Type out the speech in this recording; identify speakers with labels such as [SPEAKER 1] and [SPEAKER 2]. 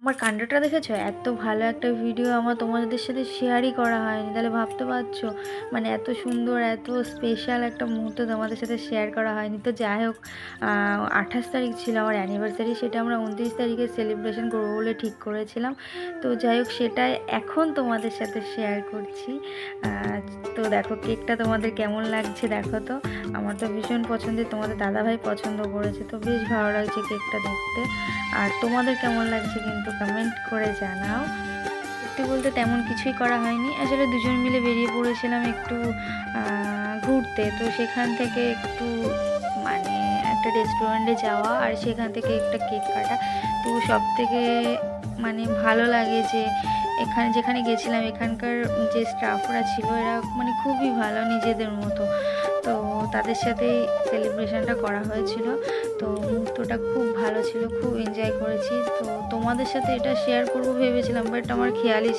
[SPEAKER 1] আমার কাণ্ডটা দেখেছো? এত ভালো একটা ভিডিও আমার তোমাদের সাথে শেয়ারই করা হয়নি। তাহলে ভাবতে পারছো মানে এত সুন্দর, এত স্পেশাল একটা মুহূর্ত তোমাদের সাথে শেয়ার করা হয়নি। তো যাই হোক, 28 তারিখ ছিল আমার অ্যানিভার্সারি, সেটা আমরা 29 তারিখে সেলিব্রেশন করবো বলে ঠিক করেছিলাম। তো যাই হোক, সেটাই এখন তোমাদের সাথে শেয়ার করছি। তো দেখো কেকটা তোমাদের কেমন লাগছে দেখো তো। আমার তো ভীষণ পছন্দের, তোমাদের দাদাভাই পছন্দ করেছে, তো বেশ ভালো লাগছে কেকটা দেখতে। আর তোমাদের কেমন লাগছে কিন্তু কমেন্ট করে জানাও। সত্যি বলতে তেমন কিছুই করা হয়নি, আসলে দুজন মিলে বেরিয়ে পড়েছিলাম একটু ঘুরতে। তো সেখান থেকে একটু মানে একটা রেস্টুরেন্টে যাওয়া আর সেখান থেকে একটা কেক কাটা। তো সব থেকে মানে ভালো লাগে যে এখানে যেখানে গেছিলাম এখানকার যে স্টাফরা ছিল এরা মানে খুবই ভালো, নিজেদের মতো। তো তাদের সাথেই সেলিব্রেশনটা করা হয়েছিল। তো মুহূর্তটা খুব ভালো ছিল, খুব এনজয় করেছি। তো তোমাদের সাথে এটা শেয়ার করবো ভেবেছিলাম, বাট আমার খেয়ালই